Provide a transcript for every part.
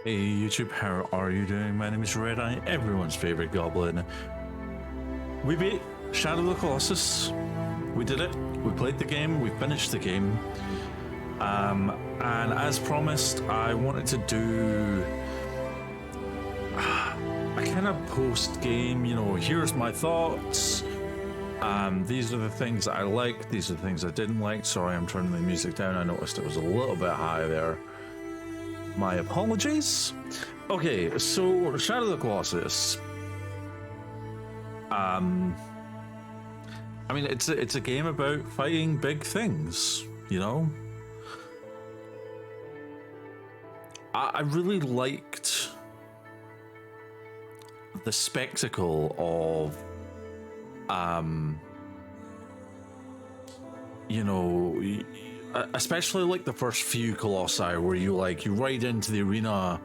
Hey YouTube, how are you doing? My name is Red Eye, everyone's favorite goblin. We beat Shadow of the Colossus. We did it. We played the game. We finished the game. And as promised, I wanted to do a kind of post-game, you know, here's my thoughts. These are the things I liked. These are the things I didn't like. Sorry, I'm turning the music down. I noticed it was a little bit high there. My apologies. Okay, so Shadow of the Colossus. I mean, it's a game about fighting big things, you know. I really liked the spectacle of, you know, especially like the first few colossi where you ride into the arena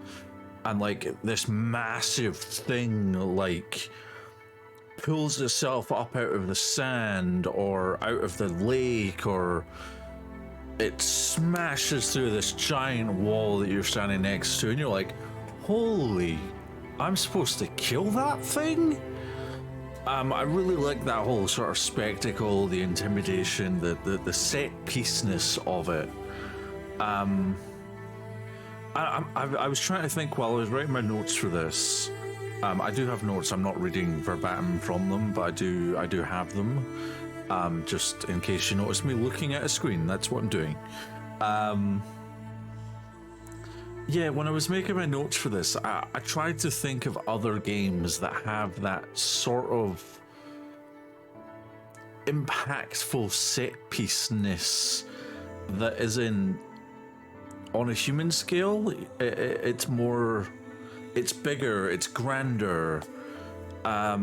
and like this massive thing like pulls itself up out of the sand or out of the lake, or it smashes through this giant wall that you're standing next to, and you're like, holy, I'm supposed to kill that thing? I really like that whole sort of spectacle, the intimidation, the set piece-ness of it. I was trying to think while I was writing my notes for this. I do have notes. I'm not reading verbatim from them, but I do have them. Just in case you notice me looking at a screen, that's what I'm doing. Yeah, when I was making my notes for this, I tried to think of other games that have that sort of impactful set piece-ness that isn't on a human scale. It's more, it's bigger, it's grander. I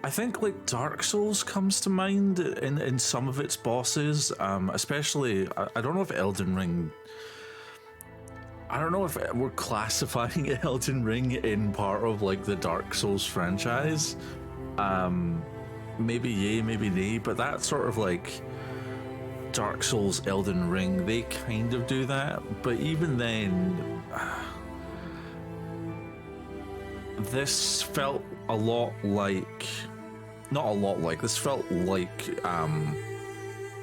think like Dark Souls comes to mind in some of its bosses, especially, I don't know if Elden Ring, I don't know if we're classifying Elden Ring in part of like the Dark Souls franchise. Maybe yay, maybe nay, but that sort of like Dark Souls, Elden Ring, they kind of do that. But even then, this felt a lot like, not a lot like, this felt like,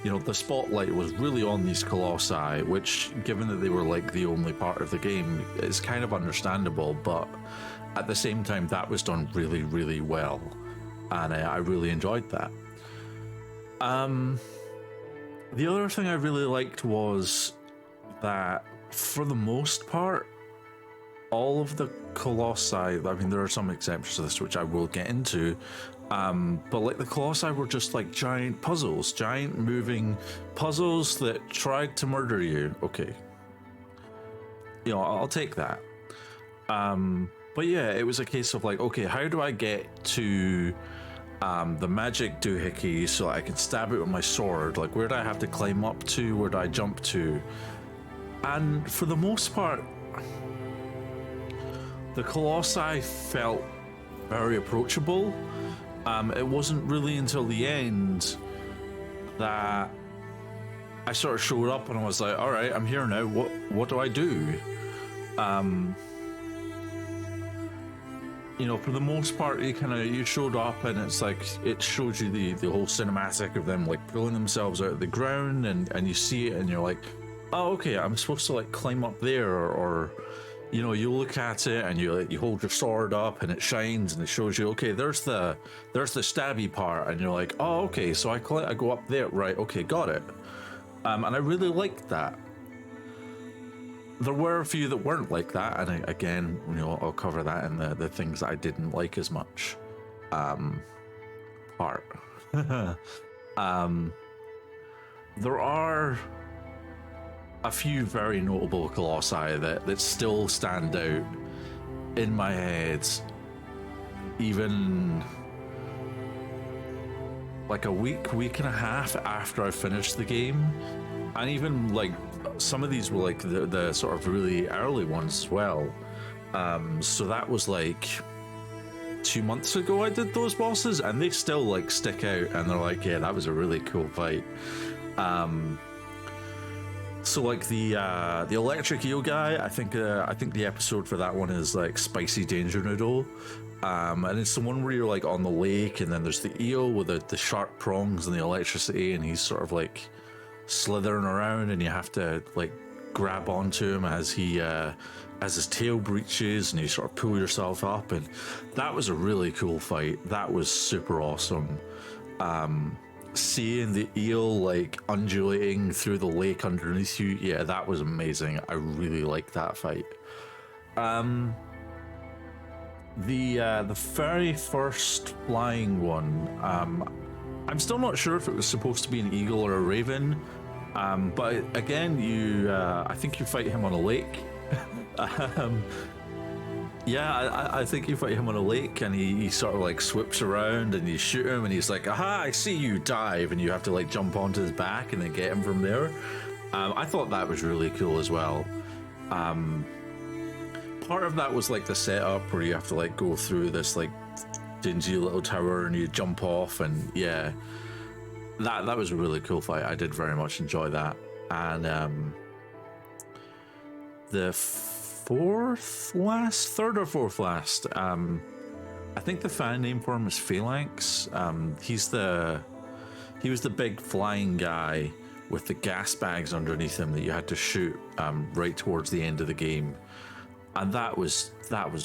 you know, the spotlight was really on these colossi, which, given that they were like the only part of the game, is kind of understandable, but at the same time, that was done really, really well, and I really enjoyed that. The other thing I really liked was that, for the most part, all of the colossi, I mean, there are some exceptions to this, which I will get into, but like the colossi were just like giant puzzles, giant moving puzzles that tried to murder you. Okay, you know, I'll take that. But yeah, it was a case of like, okay, how do I get to the magic doohickey so I can stab it with my sword? Like, where do I have to climb up to? Where do I jump to? And for the most part, the colossi felt very approachable. It wasn't really until the end that I sort of showed up and I was like, all right, I'm here now. What do I do? You know, for the most part, you showed up and it's like, it showed you the whole cinematic of them like pulling themselves out of the ground, and you see it and you're like, oh, okay, I'm supposed to like climb up there, or you know, you look at it and you hold your sword up and it shines and it shows you, okay, there's the stabby part, and you're like, oh, okay, so I go up there, right? Okay, got it. And I really liked that. There were a few that weren't like that, and again, you know, I'll cover that in the things that I didn't like as much part. There are a few very notable colossi that still stand out in my head, even like a week and a half after I finished the game. And even like some of these were like the sort of really early ones as well. So that was like 2 months ago I did those bosses, and they still like stick out, and they're like, yeah, that was a really cool fight. So like the electric eel guy, I think the episode for that one is like Spicy Danger Noodle. And it's the one where you're like on the lake, and then there's the eel with the sharp prongs and the electricity, and he's sort of like slithering around, and you have to like grab onto him as he as his tail breaches, and you sort of pull yourself up. And that was a really cool fight. That was super awesome. Seeing the eel like undulating through the lake underneath you, yeah, that was amazing. I really liked that fight. The very first flying one, I'm still not sure if it was supposed to be an eagle or a raven, but again, I think you fight him on a lake. Yeah, I think you fight him on a lake, and he sort of like swoops around, and you shoot him, and he's like, aha, I see you, dive, and you have to like jump onto his back and then get him from there. I thought that was really cool as well. Part of that was like the setup where you have to like go through this like dingy little tower and you jump off, and yeah, that was a really cool fight. I did very much enjoy that. And the third or fourth last, I think the fan name for him is Phelanx. He was the big flying guy with the gas bags underneath him that you had to shoot right towards the end of the game. And that was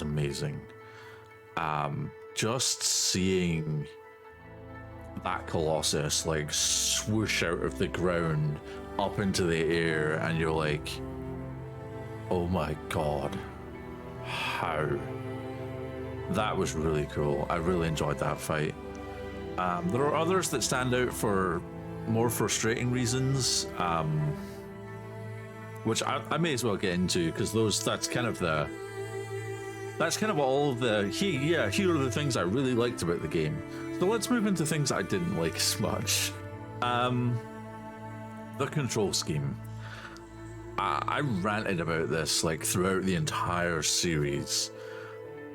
amazing. Just seeing that Colossus like swoosh out of the ground up into the air, and you're like, oh my god, how? That was really cool. I really enjoyed that fight. There are others that stand out for more frustrating reasons, which I may as well get into, because that's kind of all of the here are the things I really liked about the game. So let's move into things I didn't like as much. The control scheme. I ranted about this like throughout the entire series.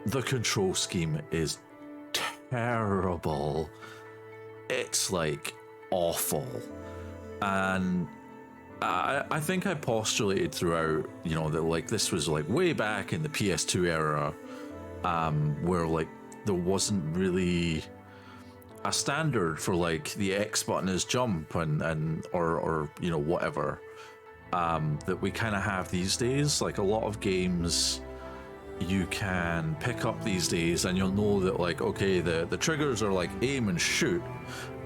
The control scheme is terrible. It's like awful. And I think I postulated throughout, you know, that like this was like way back in the PS2 era, where like there wasn't really a standard for like the X button is jump and or you know whatever, that we kind of have these days. Like a lot of games you can pick up these days, and you'll know that like, okay, the triggers are like aim and shoot,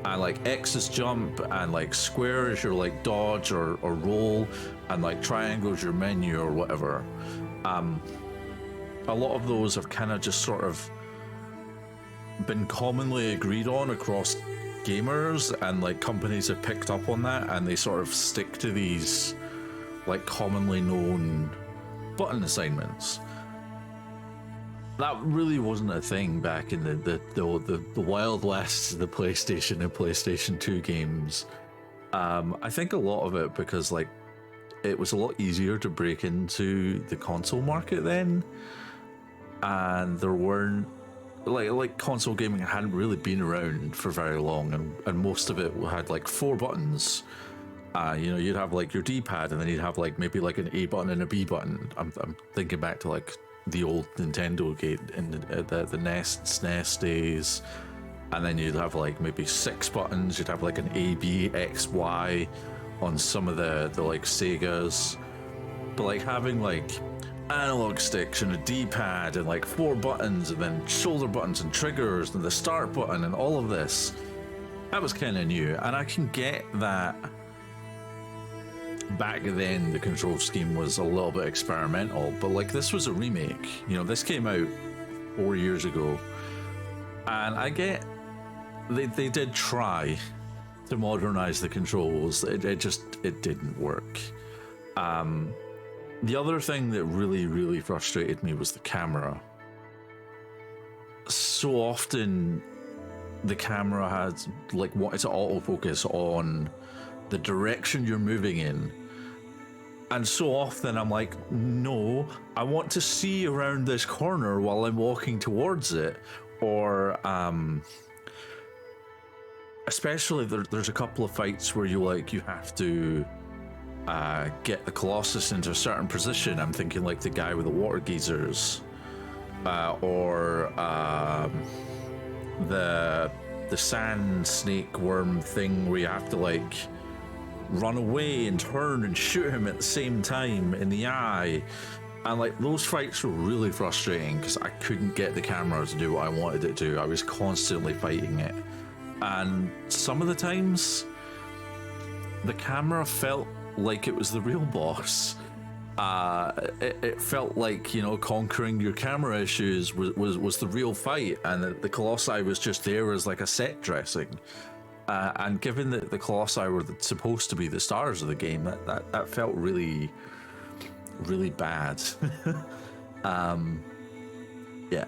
and like X is jump, and like square is your like dodge or roll, and like triangle is your menu or whatever. A lot of those have kind of just sort of been commonly agreed on across gamers, and like companies have picked up on that, and they sort of stick to these like commonly known button assignments. That really wasn't a thing back in the Wild West of the PlayStation and PlayStation 2 games. I think a lot of it because like it was a lot easier to break into the console market then, and there weren't like console gaming hadn't really been around for very long, and most of it had like 4 buttons. You know, you'd have like your D-pad, and then you'd have like maybe like an A button and a B button. I'm thinking back to like the old Nintendo game in the NES, SNES days, and then you'd have like maybe 6 buttons. You'd have like an A, B, X, Y on some of the like Segas, but like having like analog sticks and a D-pad and like 4 buttons, and then shoulder buttons and triggers and the start button and all of this, that was kind of new. And I can get that back then the control scheme was a little bit experimental, but like this was a remake. You know, this came out 4 years ago, and I get they did try to modernize the controls. It didn't work. The other thing that really frustrated me was the camera. So often the camera has like wanted to autofocus on the direction you're moving in, and so often I'm like, no, I want to see around this corner while I'm walking towards it. Or especially there's a couple of fights where you have to get the Colossus into a certain position. I'm thinking like the guy with the water geysers, or the sand snake worm thing where you have to like run away and turn and shoot him at the same time in the eye. And like those fights were really frustrating because I couldn't get the camera to do what I wanted it to. I was constantly fighting it, and some of the times the camera felt like it was the real boss. It felt like, you know, conquering your camera issues was the real fight, and the Colossi was just there as like a set dressing. And given that the Colossi were supposed to be the stars of the game, that felt really bad. Yeah.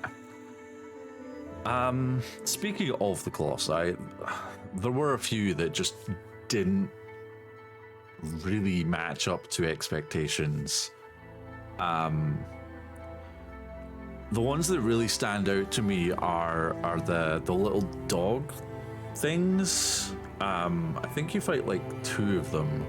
Speaking of the Colossi, there were a few that just didn't really match up to expectations. The ones that really stand out to me are the little dog things. I think you fight like 2 of them.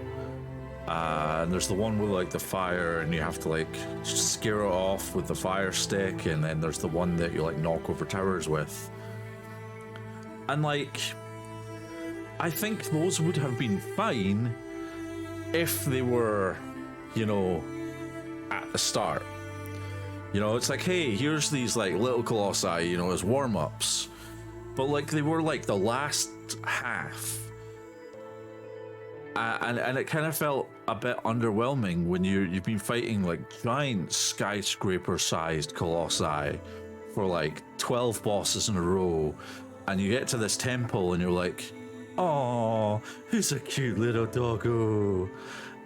And there's the one with like the fire and you have to like scare it off with the fire stick, and then there's the one that you like knock over towers with. And like, I think those would have been fine if they were, you know, at the start. You know, it's like, hey, here's these like little Colossi, you know, as warm-ups. But like they were like the last half. And it kind of felt a bit underwhelming when you've been fighting like giant skyscraper-sized Colossi for like 12 bosses in a row, and you get to this temple and you're like, oh, who's a cute little doggo?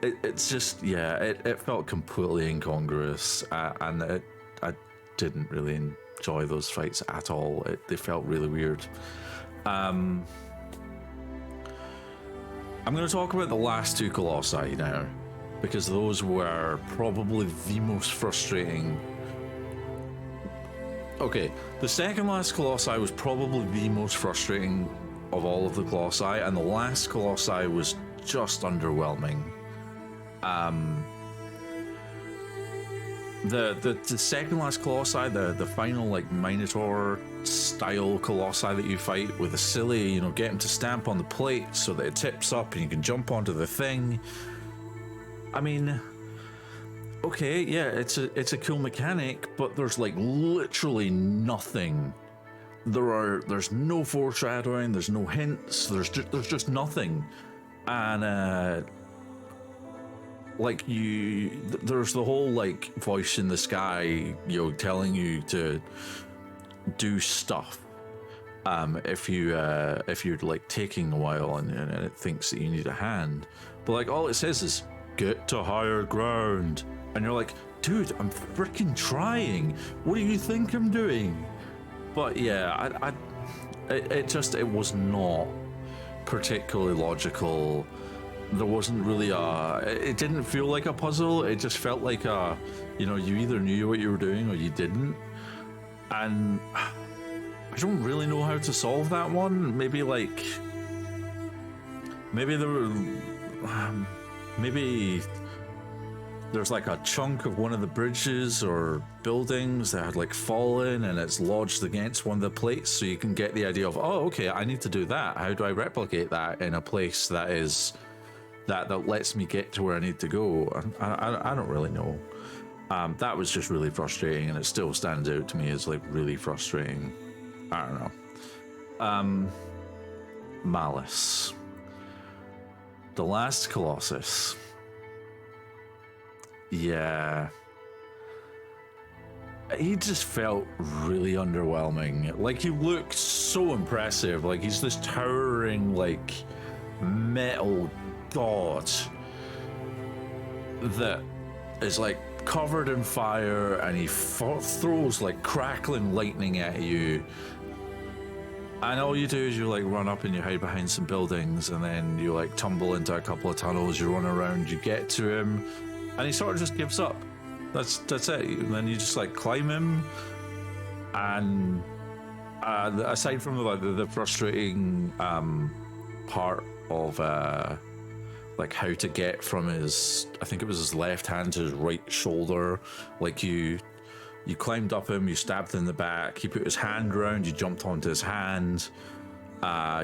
It's just, yeah, it felt completely incongruous, and I didn't really enjoy those fights at all. They felt really weird. I'm going to talk about the last 2 Colossi now, because those were probably the most frustrating. Okay, the second last Colossi was probably the most frustrating of all of the Colossi, and the last Colossi was just underwhelming. The second last Colossi, the final like Minotaur style Colossi that you fight with a silly, you know, get him to stamp on the plate so that it tips up and you can jump onto the thing. I mean, okay, yeah, it's a cool mechanic, but there's like literally nothing. There's no foreshadowing, there's no hints, there's just nothing. And like there's the whole like voice in the sky, you know, telling you to do stuff if you're like taking a while and it thinks that you need a hand, but like all it says is get to higher ground, and you're like, dude, I'm freaking trying, what do you think I'm doing? But yeah, it was not particularly logical. There wasn't really it didn't feel like a puzzle. It just felt like you know, you either knew what you were doing or you didn't. And I don't really know how to solve that one. Maybe there were, maybe there's like a chunk of one of the bridges or buildings that had like fallen and it's lodged against one of the plates, so you can get the idea of, oh, okay, I need to do that. How do I replicate that in a place that is that lets me get to where I need to go? I don't really know. That was just really frustrating, and it still stands out to me as like really frustrating. I don't know. Malice, the last Colossus. Yeah, he just felt really underwhelming. Like, he looked so impressive. Like, he's this towering like metal god that is like covered in fire, and he throws like crackling lightning at you, and all you do is you like run up and you hide behind some buildings, and then you like tumble into a couple of tunnels, you run around, you get to him, and he sort of just gives up. That's it. And then you just like climb him, and aside from the frustrating part of like how to get from his, I think it was his left hand to his right shoulder. Like you climbed up him, you stabbed him in the back, he put his hand around, you jumped onto his hand,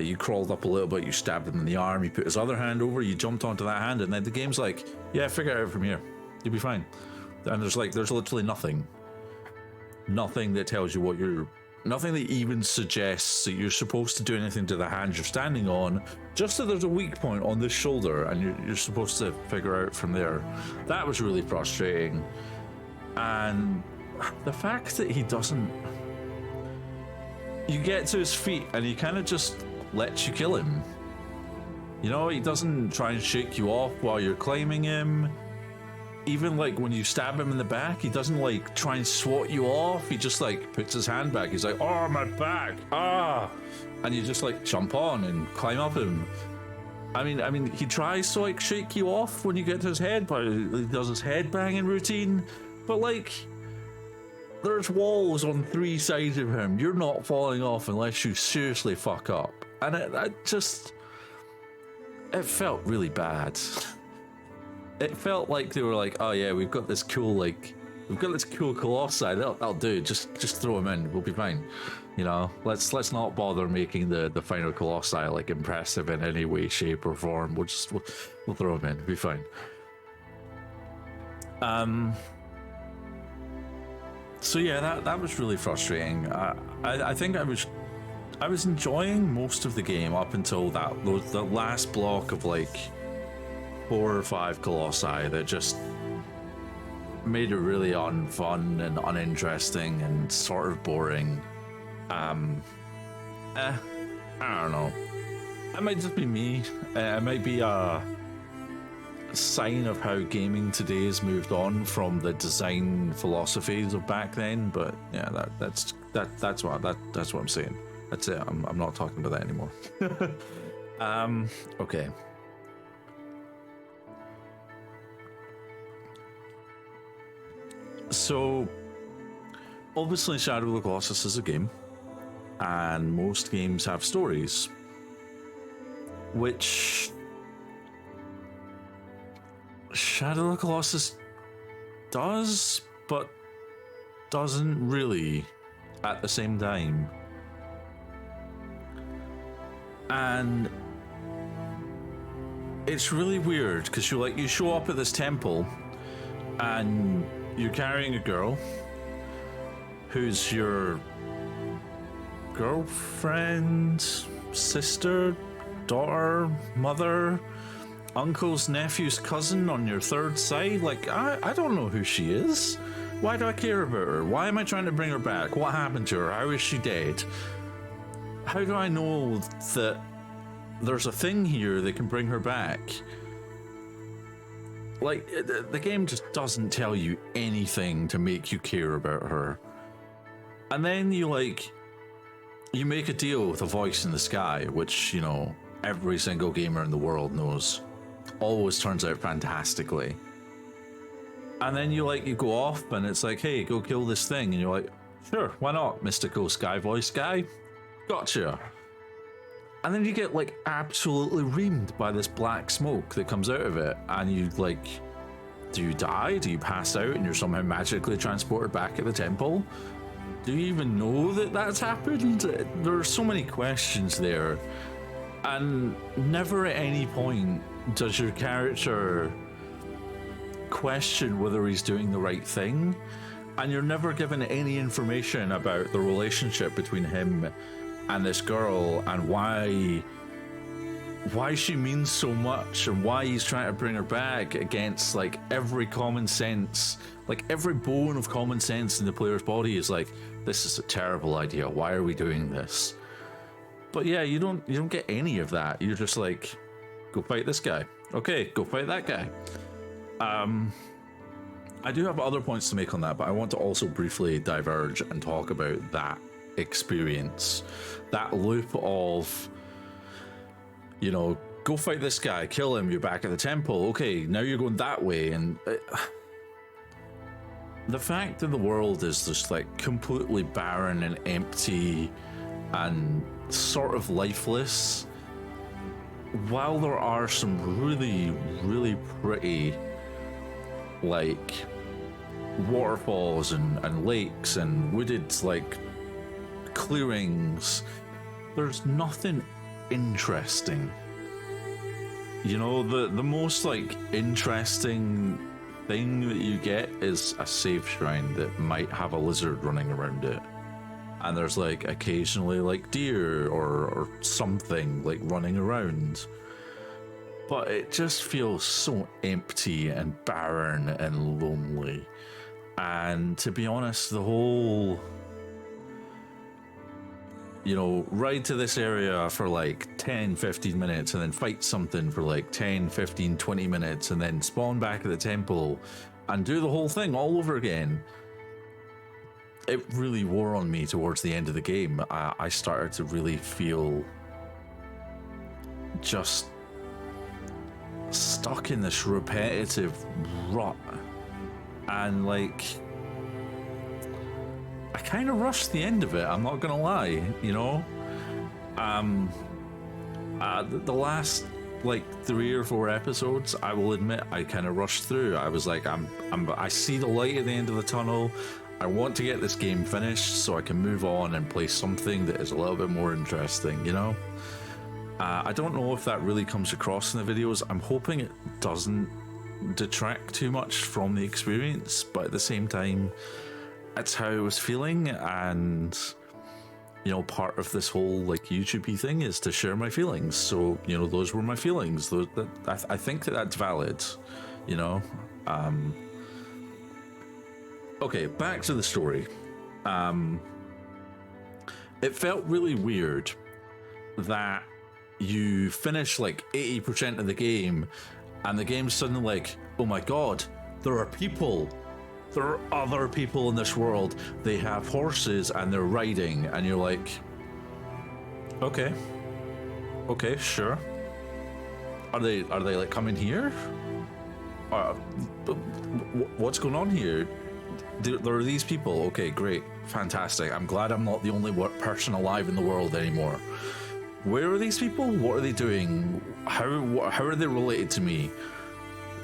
you crawled up a little bit, you stabbed him in the arm, you put his other hand over, you jumped onto that hand, and then the game's like, yeah, figure it out from here, you'll be fine. And there's literally nothing that tells you what you're, nothing that even suggests that you're supposed to do anything to the hand you're standing on, just that there's a weak point on this shoulder and you're supposed to figure out from there. That was really frustrating. And the fact that he doesn't, you get to his feet and he kind of just lets you kill him. You know, he doesn't try and shake you off while you're climbing him. Even like when you stab him in the back, he doesn't like try and swat you off. He just like puts his hand back. He's like, oh, my back, ah. And you just like jump on and climb up him. I mean, he tries to like shake you off when you get to his head, but he does his head banging routine. But like, there's walls on 3 sides of him. You're not falling off unless you seriously fuck up. And it felt really bad. It felt like they were like, oh yeah, we've got this cool Colossi. That'll do. Just throw him in. We'll be fine. You know, let's not bother making the final Colossi like impressive in any way, shape, or form. We'll throw him in. We'll be fine. So yeah, that was really frustrating. I think I was enjoying most of the game up until the last block of like 4 or 5 Colossi that just made it really unfun and uninteresting and sort of boring. I don't know. It might just be me. It might be a sign of how gaming today has moved on from the design philosophies of back then. But yeah, that's what I'm saying. That's it. I'm not talking about that anymore. Okay. So, obviously Shadow of the Colossus is a game, and most games have stories, which Shadow of the Colossus does, but doesn't really at the same time. And it's really weird, because you show up at this temple, and you're carrying a girl who's your girlfriend, sister, daughter, mother, uncle's nephew's cousin on your 3rd side. Like, I don't know who she is. Why do I care about her? Why am I trying to bring her back? What happened to her? How is she dead? How do I know that there's a thing here that can bring her back? Like, the game just doesn't tell you anything to make you care about her. And then you make a deal with a voice in the sky, which, you know, every single gamer in the world knows always turns out fantastically. And then you go off and it's like, hey, go kill this thing. And you're like, sure, why not, mystical sky voice guy? Gotcha. And then you get absolutely reamed by this black smoke that comes out of it, and you do you die? Do you pass out and you're somehow magically transported back at the temple? Do you even know that that's happened? There are so many questions there, and never at any point does your character question whether he's doing the right thing, and you're never given any information about the relationship between him and this girl, and why she means so much, and why he's trying to bring her back against every common sense, every bone of common sense in the player's body is this is a terrible idea, why are we doing this? But yeah, you don't get any of that. You're just go fight this guy. Okay, go fight that guy. I do have other points to make on that, but I want to also briefly diverge and talk about that experience, that loop of, you know, go fight this guy, kill him, you're back at the temple, okay, now you're going that way. And the fact that the world is just completely barren and empty and sort of lifeless while there are some really, really pretty, like, waterfalls and lakes and wooded, like, clearings, there's nothing interesting. You know, the most, like, interesting thing that you get is a save shrine that might have a lizard running around it. And there's, like, occasionally, like, deer or something, like, running around. But it just feels so empty and barren and lonely. And to be honest, the whole, you know, ride to this area for like 10, 15 minutes and then fight something for like 10, 15, 20 minutes and then spawn back at the temple and do the whole thing all over again. It really wore on me towards the end of the game. I started to really feel just stuck in this repetitive rut. And like, I kind of rushed the end of it, I'm not gonna lie, you know? The last like 3 or 4 episodes, I will admit, I kind of rushed through. I was like, I see the light at the end of the tunnel. I want to get this game finished so I can move on and play something that is a little bit more interesting, you know? I don't know if that really comes across in the videos. I'm hoping it doesn't detract too much from the experience, but at the same time, it's how I was feeling, and you know, part of this whole like YouTube-y thing is to share my feelings. So, you know, those were my feelings. I think that's valid, you know? Okay, back to the story. It felt really weird that you finish like 80% of the game and the game's suddenly like, oh my god, there are people. There are other people in this world. They have horses and they're riding, and you're like, okay, sure. Are they like coming here? What's going on here? There are these people. Okay, great, fantastic. I'm glad I'm not the only person alive in the world anymore. Where are these people? What are they doing? How are they related to me?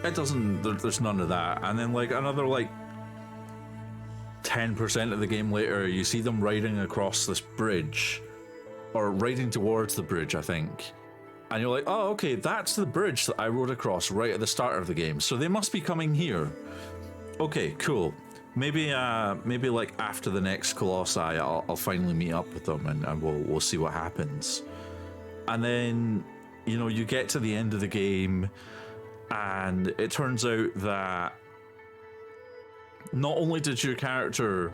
It doesn't. There's none of that. And then like another like 10% of the game later, you see them riding across this bridge, or riding towards the bridge, I think. And you're like, oh, okay, that's the bridge that I rode across right at the start of the game. So they must be coming here. Okay, cool. Maybe like after the next Colossi, I'll finally meet up with them and we'll see what happens. And then, you know, you get to the end of the game, and it turns out that not only did your character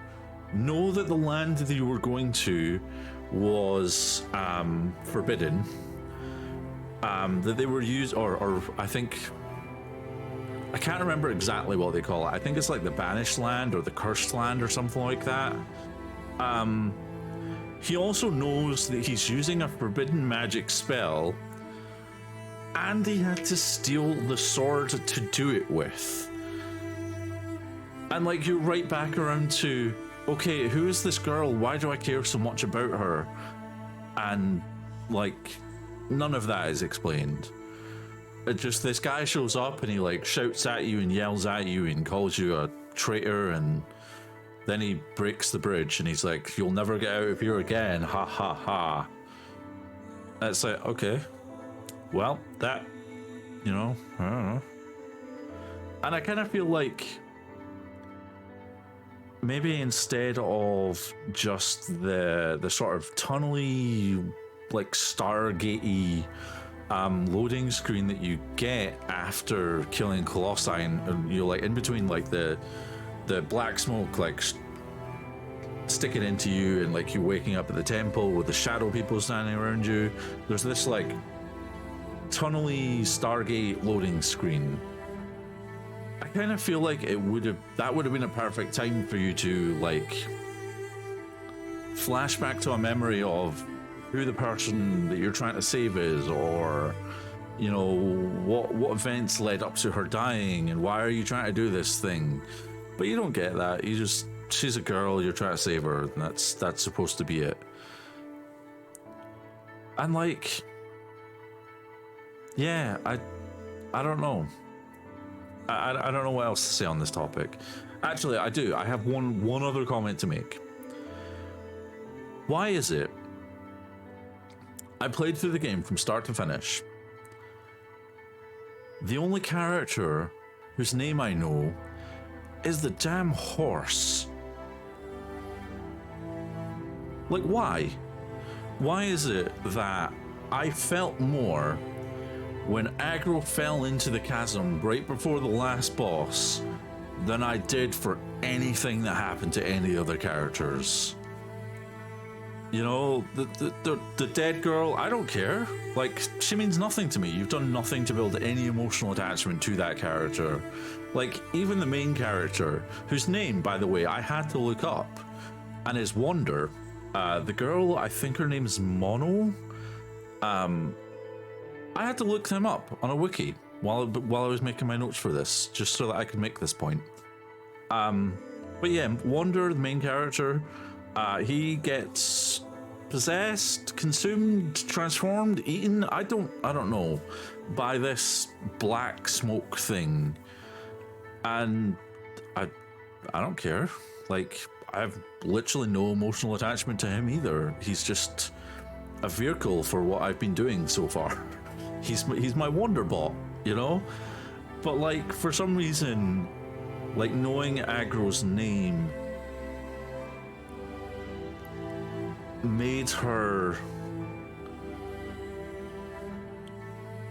know that the land that you were going to was forbidden, that they were used, or I think, I can't remember exactly what they call it. I think it's like the banished land or the cursed land or something like that. He also knows that he's using a forbidden magic spell, and he had to steal the sword to do it with. And like, you're right back around to, okay, who is this girl? Why do I care so much about her? And like, none of that is explained. It just, this guy shows up and he like shouts at you and yells at you and calls you a traitor, and then he breaks the bridge and he's like, you'll never get out of here again, ha ha ha. And it's like, okay, well, that, you know, I don't know. And I kind of feel like maybe instead of just the sort of tunnely, like Stargate-y loading screen that you get after killing Colossi, and you're like in between like the black smoke like sticking into you, and like you waking up at the temple with the shadow people standing around you, there's this like tunnely Stargate loading screen. I kind of feel like that would have been a perfect time for you to like flash back to a memory of who the person that you're trying to save is, or you know, what events led up to her dying, and why are you trying to do this thing. But you don't get that. You just, she's a girl, you're trying to save her, and that's supposed to be it. And like, yeah, I don't know. I don't know what else to say on this topic. Actually, I do. I have one other comment to make. Why is it I played through the game from start to finish? The only character whose name I know is the damn horse. Like, why? Why is it that I felt more when Aggro fell into the chasm right before the last boss than I did for anything that happened to any other characters? You know, the dead girl, I don't care. Like, she means nothing to me. You've done nothing to build any emotional attachment to that character. Like, even the main character, whose name, by the way, I had to look up, and is Wonder. The girl, I think her name's Mono. I had to look them up on a wiki while I was making my notes for this, just so that I could make this point. But yeah, Wonder, the main character, he gets possessed, consumed, transformed, eaten. I don't know, by this black smoke thing, and I don't care. Like, I have literally no emotional attachment to him either. He's just a vehicle for what I've been doing so far. He's my wonder bot, you know? But like, for some reason, like, knowing Aggro's name made her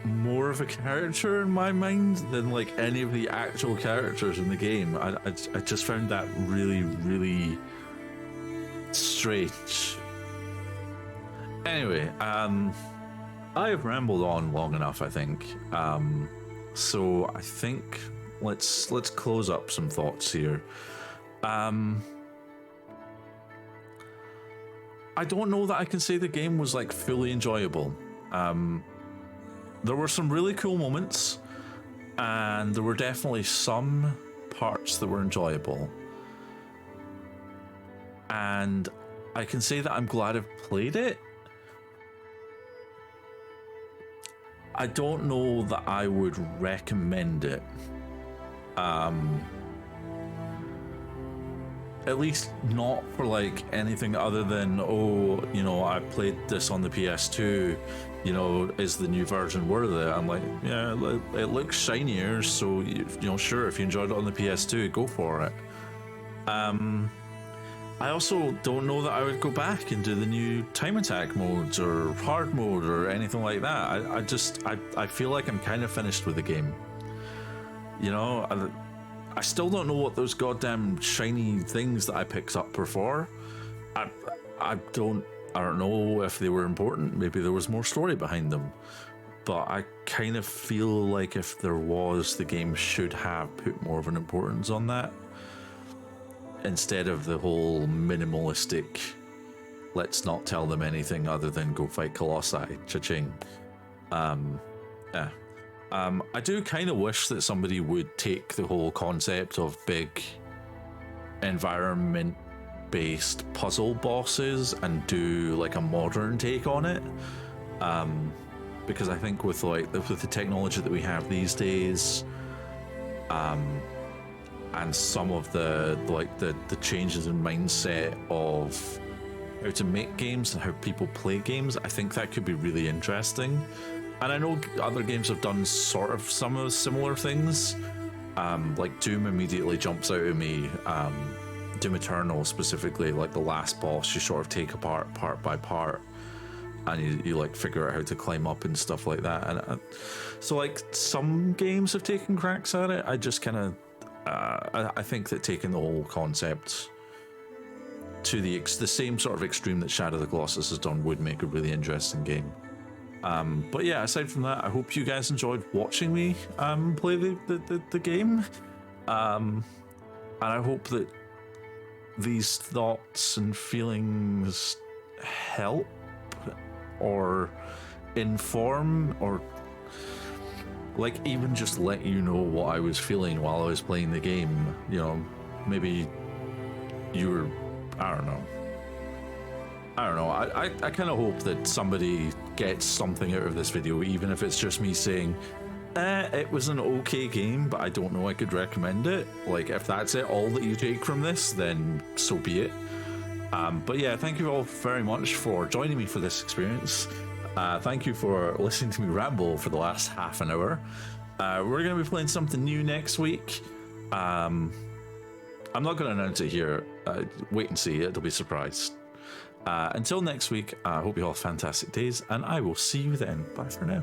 more of a character in my mind than like any of the actual characters in the game. I just found that really, really strange. Anyway, I've rambled on long enough, I think. So I think let's close up some thoughts here. I don't know that I can say the game was like fully enjoyable. There were some really cool moments, and there were definitely some parts that were enjoyable. And I can say that I'm glad I've played it. I don't know that I would recommend it. At least not for like anything other than, oh, you know, I played this on the PS2, you know, is the new version worth it? I'm like, yeah, it looks shinier, so, you know, sure, if you enjoyed it on the PS2, go for it. I also don't know that I would go back and do the new time attack modes or hard mode or anything like that. I feel like I'm kind of finished with the game. You know, I still don't know what those goddamn shiny things that I picked up were for. I don't know if they were important. Maybe there was more story behind them. But I kind of feel like if there was, the game should have put more of an importance on that, instead of the whole minimalistic, let's not tell them anything other than go fight Colossi, cha-ching. Yeah. I do kind of wish that somebody would take the whole concept of big environment-based puzzle bosses and do like a modern take on it. Because I think with like with the technology that we have these days, and some of the changes in mindset of how to make games and how people play games, I think that could be really interesting. And I know other games have done sort of some of similar things. Like Doom immediately jumps out at me. Doom Eternal specifically, like the last boss, you sort of take apart part by part, and you like figure out how to climb up and stuff like that. And so like some games have taken cracks at it. I just kind of, I think that taking the whole concept to the same sort of extreme that Shadow of the Colossus has done would make a really interesting game. But yeah, aside from that, I hope you guys enjoyed watching me play the game. And I hope that these thoughts and feelings help or inform or like even just let you know what I was feeling while I was playing the game. You know, maybe you were, I don't know. I kind of hope that somebody get something out of this video, even if it's just me saying, it was an okay game, but I don't know I could recommend it. Like, if that's it, all that you take from this, then so be it. But yeah, thank you all very much for joining me for this experience. Thank you for listening to me ramble for the last half an hour. We're going to be playing something new next week. I'm not going to announce it here. Wait and see, it'll be surprised. Until next week, I hope you all have fantastic days, and I will see you then. Bye for now.